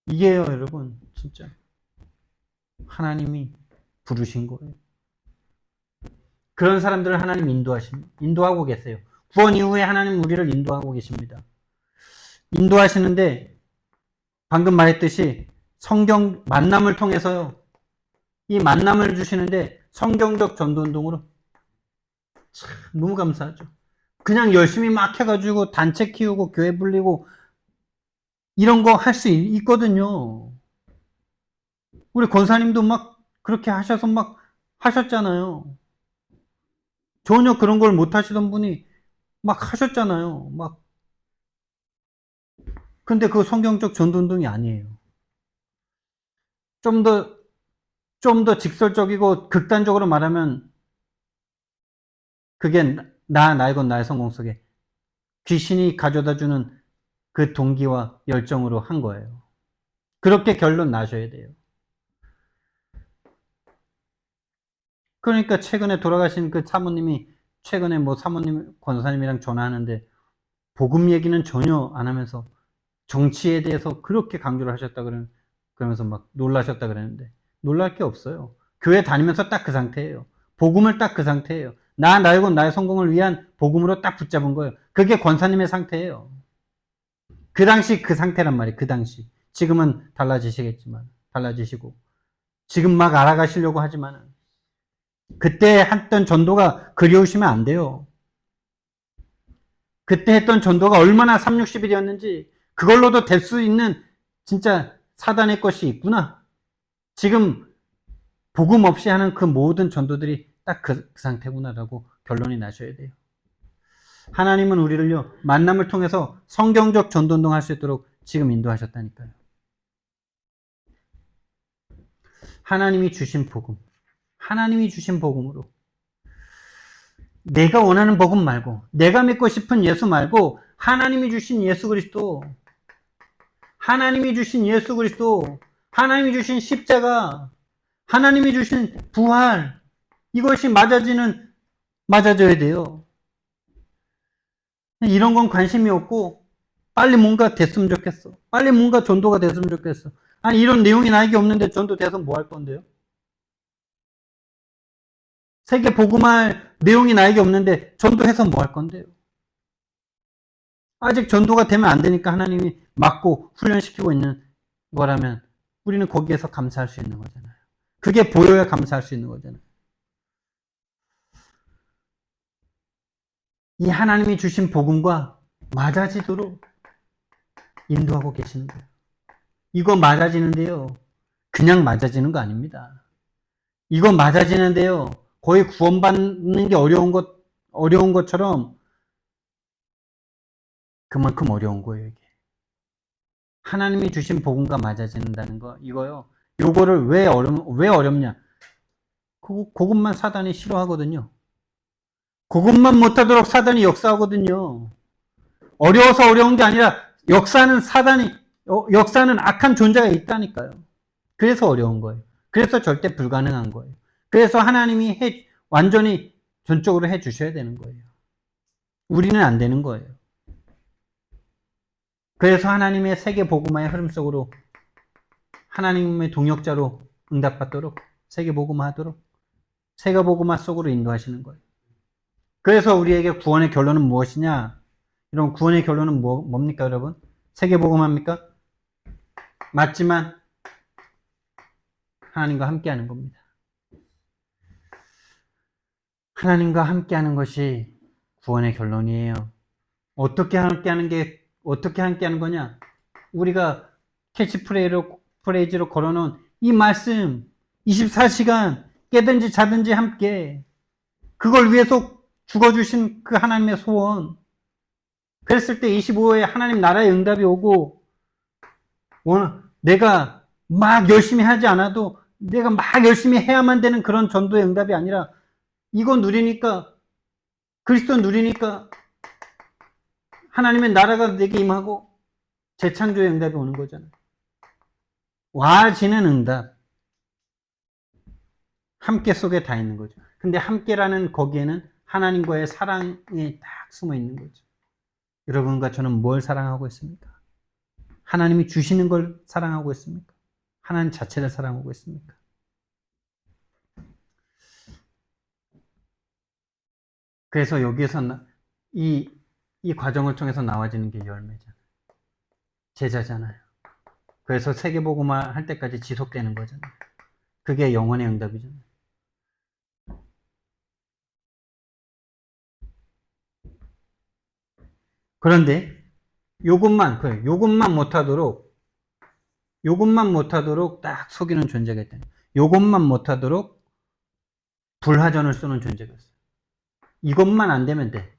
이게요, 여러분. 진짜. 하나님이 부르신 거예요. 그런 사람들을 하나님 인도하고 계세요. 구원 이후에 하나님 우리를 인도하고 계십니다. 인도하시는데, 방금 말했듯이 성경 만남을 통해서요. 이 만남을 주시는데 성경적 전도운동으로 참 너무 감사하죠. 그냥 열심히 막 해가지고 단체 키우고 교회 불리고 이런 거 할 수 있거든요. 우리 권사님도 막 그렇게 하셔서 막 하셨잖아요. 전혀 그런 걸 못 하시던 분이 막 하셨잖아요. 막 근데 그거 성경적 전도운동이 아니에요. 좀 더 직설적이고 극단적으로 말하면 그게 나이건 나의 성공 속에 귀신이 가져다 주는 그 동기와 열정으로 한 거예요. 그렇게 결론 나셔야 돼요. 그러니까 최근에 돌아가신 그 사모님이 최근에 뭐 사모님, 권사님이랑 전화하는데 복음 얘기는 전혀 안 하면서 정치에 대해서 그렇게 강조를 하셨다 그러면서 막 놀라셨다 그랬는데 놀랄 게 없어요. 교회 다니면서 딱 그 상태예요. 복음을 딱 그 상태예요. 나이고 나의 성공을 위한 복음으로 딱 붙잡은 거예요. 그게 권사님의 상태예요. 그 당시 그 상태란 말이에요. 그 당시. 지금은 달라지시겠지만, 달라지시고. 지금 막 알아가시려고 하지만, 그때 했던 전도가 그리우시면 안 돼요. 그때 했던 전도가 얼마나 3, 60일이었는지, 그걸로도 될 수 있는 진짜 사단의 것이 있구나. 지금 복음 없이 하는 그 모든 전도들이 딱 그 상태구나라고 결론이 나셔야 돼요. 하나님은 우리를요, 만남을 통해서 성경적 전도운동 할 수 있도록 지금 인도하셨다니까요. 하나님이 주신 복음. 하나님이 주신 복음으로. 내가 원하는 복음 말고, 내가 믿고 싶은 예수 말고, 하나님이 주신 예수 그리스도, 하나님이 주신 예수 그리스도, 하나님이 주신 십자가, 하나님이 주신 부활, 이것이 맞아져야 돼요. 이런 건 관심이 없고, 빨리 뭔가 됐으면 좋겠어. 빨리 뭔가 전도가 됐으면 좋겠어. 아니, 이런 내용이 나에게 없는데 전도 돼서 뭐 할 건데요? 세계 복음할 내용이 나에게 없는데 전도해서 뭐 할 건데요? 아직 전도가 되면 안 되니까 하나님이 막고 훈련시키고 있는 거라면 우리는 거기에서 감사할 수 있는 거잖아요. 그게 보여야 감사할 수 있는 거잖아요. 이 하나님이 주신 복음과 맞아지도록 인도하고 계시는 거예요. 이거 맞아지는데요. 그냥 맞아지는 거 아닙니다. 이거 맞아지는데요. 거의 구원받는 게 어려운 것처럼 그만큼 어려운 거예요, 이게. 하나님이 주신 복음과 맞아진다는 거, 이거요. 요거를 왜 어렵냐? 그것만 사단이 싫어하거든요. 그것만 못하도록 사단이 역사하거든요. 어려워서 어려운 게 아니라 역사는 악한 존재가 있다니까요. 그래서 어려운 거예요. 그래서 절대 불가능한 거예요. 그래서 하나님이 완전히 전적으로 해 주셔야 되는 거예요. 우리는 안 되는 거예요. 그래서 하나님의 세계 복음화의 흐름 속으로 하나님의 동역자로 응답받도록 세계 복음화하도록 세계 복음화 속으로 인도하시는 거예요. 그래서 우리에게 구원의 결론은 무엇이냐? 이런 구원의 결론은 뭡니까, 여러분? 세계 복음화입니까? 맞지만 하나님과 함께하는 겁니다. 하나님과 함께하는 것이 구원의 결론이에요. 어떻게 함께하는 거냐? 우리가 캐치프레이즈로 걸어놓은 이 말씀 24시간 깨든지 자든지 함께 그걸 위해서 죽어주신 그 하나님의 소원 그랬을 때 25호에 하나님 나라의 응답이 오고 내가 막 열심히 하지 않아도 내가 막 열심히 해야만 되는 그런 전도의 응답이 아니라 이거 누리니까 그리스도 누리니까 하나님의 나라가 내게 임하고 재창조의 응답이 오는 거잖아요. 와지는 응답. 함께 속에 다 있는 거죠. 근데 함께라는 거기에는 하나님과의 사랑이 딱 숨어 있는 거죠. 여러분과 저는 뭘 사랑하고 있습니까? 하나님이 주시는 걸 사랑하고 있습니까? 하나님 자체를 사랑하고 있습니까? 그래서 여기에서 이 과정을 통해서 나와지는 게 열매잖아요. 제자잖아요. 그래서 세계복음화 할 때까지 지속되는 거잖아요. 그게 영혼의 응답이잖아요. 그런데 요것만 못하도록 딱 속이는 존재가 있다. 요것만 못하도록 불화전을 쏘는 존재가 있어요. 이것만 안 되면 돼.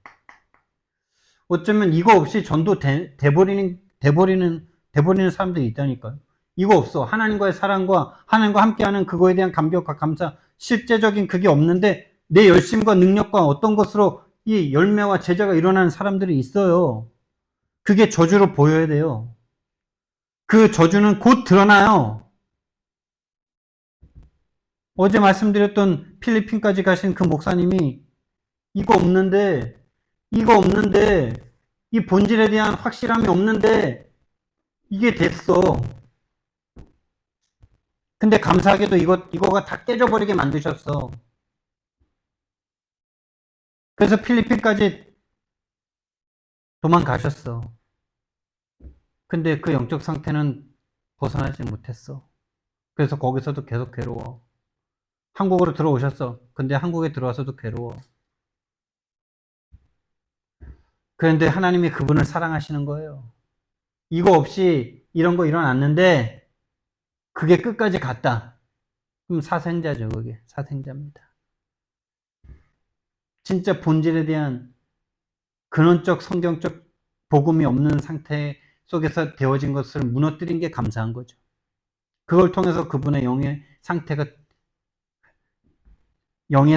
어쩌면 이거 없이 전도 돼버리는 사람들이 있다니까요. 이거 없어. 하나님과의 사랑과 하나님과 함께하는 그거에 대한 감격과 감사, 실제적인 그게 없는데 내 열심과 능력과 어떤 것으로 이 열매와 제자가 일어나는 사람들이 있어요. 그게 저주로 보여야 돼요. 그 저주는 곧 드러나요. 어제 말씀드렸던 필리핀까지 가신 그 목사님이 이거 없는데, 이 본질에 대한 확실함이 없는데, 이게 됐어. 근데 감사하게도 이거가 다 깨져버리게 만드셨어. 그래서 필리핀까지 도망가셨어. 근데 그 영적 상태는 벗어나지 못했어. 그래서 거기서도 계속 괴로워. 한국으로 들어오셨어. 근데 한국에 들어와서도 괴로워. 그런데 하나님이 그분을 사랑하시는 거예요. 이거 없이 이런 거 일어났는데 그게 끝까지 갔다. 그럼 사생자죠, 그게. 사생자입니다. 진짜 본질에 대한 근원적 성경적 복음이 없는 상태 속에서 되어진 것을 무너뜨린 게 감사한 거죠. 그걸 통해서 그분의 영의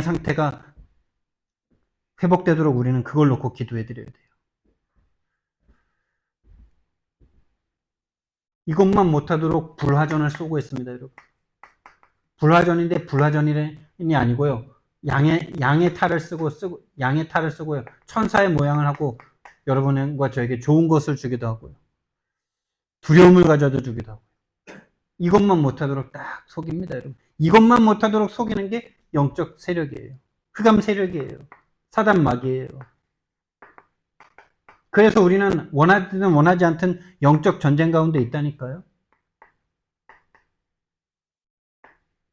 상태가 회복되도록 우리는 그걸 놓고 기도해 드려야 돼요. 이것만 못하도록 불화전을 쏘고 있습니다, 여러분. 불화전인데 불화전이 아니고요. 양의 탈을 쓰고요. 천사의 모양을 하고 여러분과 저에게 좋은 것을 주기도 하고요. 두려움을 가져다 주기도 하고요. 이것만 못하도록 딱 속입니다, 여러분. 이것만 못하도록 속이는 게 영적 세력이에요. 흑암 세력이에요. 사단 마귀예요. 그래서 우리는 원하든 원하지 않든 영적 전쟁 가운데 있다니까요.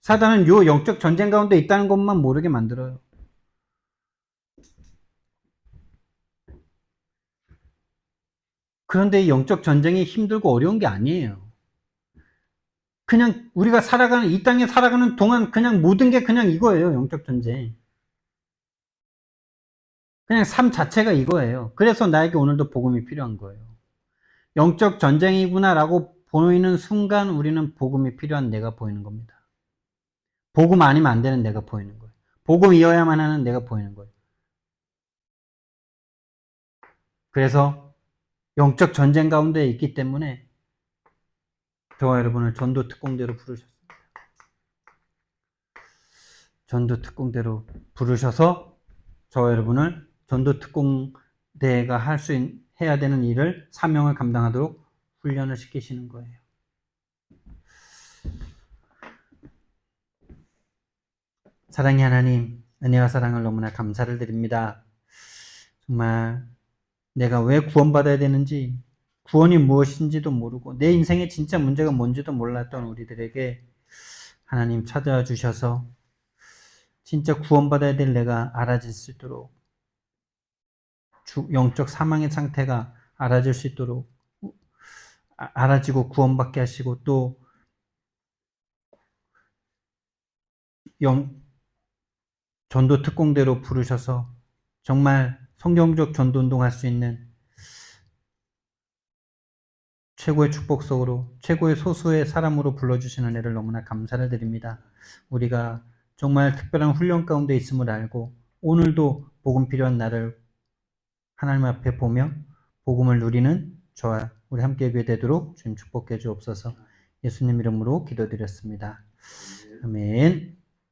사단은 요 영적 전쟁 가운데 있다는 것만 모르게 만들어요. 그런데 이 영적 전쟁이 힘들고 어려운 게 아니에요. 그냥 우리가 이 땅에 살아가는 동안 그냥 모든 게 그냥 이거예요. 영적 전쟁. 그냥 삶 자체가 이거예요. 그래서 나에게 오늘도 복음이 필요한 거예요. 영적 전쟁이구나라고 보이는 순간 우리는 복음이 필요한 내가 보이는 겁니다. 복음 아니면 안 되는 내가 보이는 거예요. 복음이어야만 하는 내가 보이는 거예요. 그래서 영적 전쟁 가운데 있기 때문에 저와 여러분을 전도 특공대로 부르셨습니다. 전도 특공대로 부르셔서 저와 여러분을 전도 특공대가 해야 되는 일을 사명을 감당하도록 훈련을 시키시는 거예요. 사랑의 하나님, 은혜와 사랑을 너무나 감사를 드립니다. 정말 내가 왜 구원받아야 되는지, 구원이 무엇인지도 모르고 내 인생의 진짜 문제가 뭔지도 몰랐던 우리들에게 하나님 찾아와 주셔서 진짜 구원받아야 될 내가 알아질 수 있도록 영적 사망의 상태가 알아질 수 있도록 알아지고 구원받게 하시고 또 전도 특공대로 부르셔서 정말 성경적 전도 운동할 수 있는 최고의 축복 속으로 최고의 소수의 사람으로 불러주시는 애를 너무나 감사를 드립니다. 우리가 정말 특별한 훈련 가운데 있음을 알고 오늘도 복음 필요한 나를 하나님 앞에 보며 복음을 누리는 저와 우리 함께 하게 되도록 주님 축복해 주옵소서. 예수님 이름으로 기도드렸습니다. 아멘.